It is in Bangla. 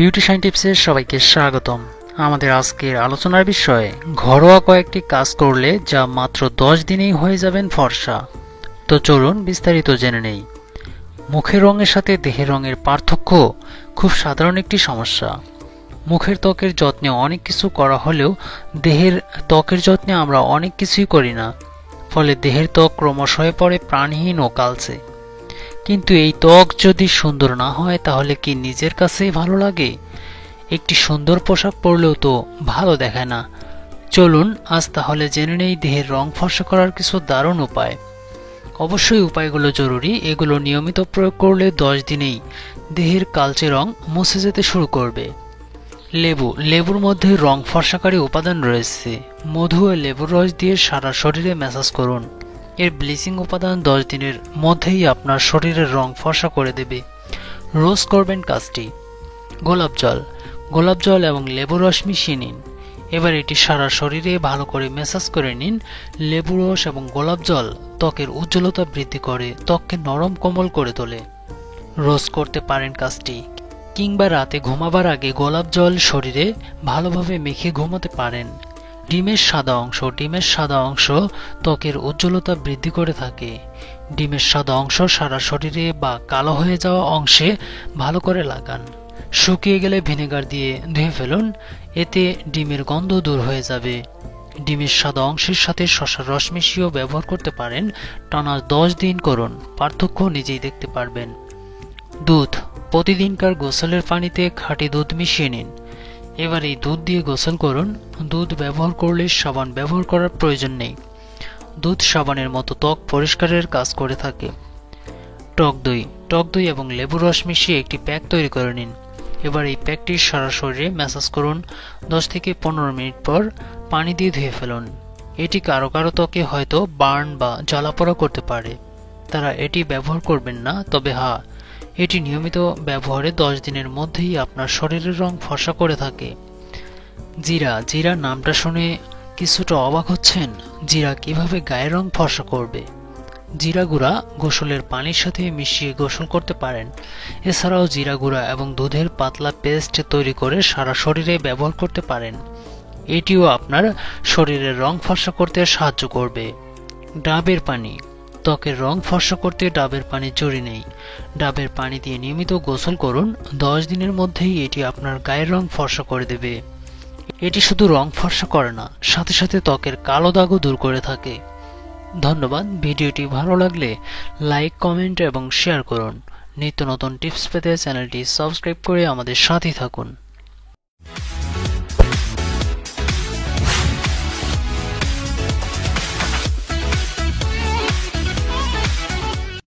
বিউটিশিয়ান টিপসে সবাইকে স্বাগতম। আমাদের আজকের আলোচনার বিষয় ঘরোয়া কয়েকটি কাজ করলে যা মাত্র 10 দিনেই হয়ে যাবেন ফর্সা। তো চলুন বিস্তারিত জেনে নেই। মুখের রঙের সাথে দেহের রঙের পার্থক্য খুব সাধারণ একটি সমস্যা। মুখের ত্বকের যত্নে অনেক কিছু করা হলেও দেহের ত্বকের যত্নে আমরা অনেক কিছুই করি না, ফলে দেহের ত্বক ক্রমশ হয়ে পড়ে প্রাণহীন ও কালচে। কিন্তু এই ত্বক যদি সুন্দর না হয় তাহলে কি নিজের কাছেই ভালো লাগে? একটি সুন্দর পোশাক পরলেও তো ভালো দেখায় না। চলুন আজ তাহলে জেনে নেই দেহের রং ফর্সা করার কিছু দারুণ উপায়। অবশ্যই উপায়গুলো জরুরি, এগুলো নিয়মিত প্রয়োগ করলে 10 দিনেই দেহের কালচে রং মুছে যেতে শুরু করবে। লেবুর মধ্যে রং ফর্সাকারী উপাদান রয়েছে। মধু ও লেবুর রস দিয়ে সারা শরীরে ম্যাসাজ করুন। এর ব্লিচিং উপাদান 10 দিনের মধ্যেই আপনার শরীরের রং ফর্সা করে দেবে। রোজ করবেন কাজটি। গোলাপ জল এবং লেবু রস মিশিয়ে নিন। এবার এটি সারা শরীরে ভালো করে ম্যাসাজ করে নিন। লেবু রস এবং গোলাপ জল ত্বকের উজ্জ্বলতা বৃদ্ধি করে, ত্বককে নরম কোমল করে তোলে। রোজ করতে পারেন কাজটি, কিংবা রাতে ঘুমাবার আগে গোলাপ জল শরীরে ভালোভাবে মেখে ঘুমাতে পারেন। ডিমের সাদা অংশ ত্বকের উজ্জ্বলতা বৃদ্ধি করে থাকে। ডিমের সাদা অংশ সারা শরীরে বা কালো হয়ে যাওয়া অংশে ভালো করে লাগান। শুকিয়ে গেলে ভিনেগার দিয়ে ধুয়ে ফেলুন, এতে ডিমের গন্ধ দূর হয়ে যাবে। ডিমের সাদা অংশের সাথে শসার রস মিশিয়েও ব্যবহার করতে পারেন। টানা 10 দিন করুন, পার্থক্য নিজেই দেখতে পারবেন। দুধ। প্রতিদিনকার গোসলের পানিতে খাঁটি দুধ মিশিয়ে নিন। এবার এই দুধ দিয়ে গোসল করুন। দুধ ব্যবহার করলে সাবান ব্যবহার করার প্রয়োজন নেই। দুধ সাবানের মতো ত্বক পরিষ্কারের কাজ করে থাকে। টক দই এবং লেবুর রস মিশিয়ে একটি প্যাক তৈরি করে নিন। এবার এই প্যাকটি সারা শরীরে ম্যাসাজ করুন। 10 থেকে 15 মিনিট পর পানি দিয়ে ধুয়ে ফেলুন। এটি কারো কারো ত্বকে হয়তো বার্ন বা জ্বালাপোড়া করতে পারে, তারা এটি ব্যবহার করবেন না। তবে এটি নিয়মিত ব্যবহারে 10 দিনের মধ্যেই আপনার শরীরের রং ফর্সা করে থাকে। জিরা নামটা শুনে কিছুটা অবাক হচ্ছেন? জিরা কিভাবে গায়ের রং ফর্সা করবে? জিরা গুঁড়া গোসলের পানির সাথে মিশিয়ে গোসল করতে পারেন। এছাড়াও জিরা গুঁড়া এবং দুধের পাতলা পেস্ট তৈরি করে সারা শরীরে ব্যবহার করতে পারেন। এটিও আপনার শরীরের রং ফর্সা করতে সাহায্য করবে। ডাবের পানি। ত্বকের রং ফর্সা করতে ডাবের পানি জরুরি নেই। ডাবের পানি দিয়ে নিয়মিত গোসল করুন। 10 দিনের মধ্যেই এটি আপনার গায়ের রং ফর্সা করে দেবে। এটি শুধু রং ফর্সা করে না, সাথে সাথে ত্বকের কালো দাগও দূর করে থাকে। ধন্যবাদ। ভিডিওটি ভালো লাগলে লাইক, কমেন্ট এবং শেয়ার করুন। নিত্য নতুন টিপস পেতে চ্যানেলটি সাবস্ক্রাইব করে আমাদের সাথে থাকুন।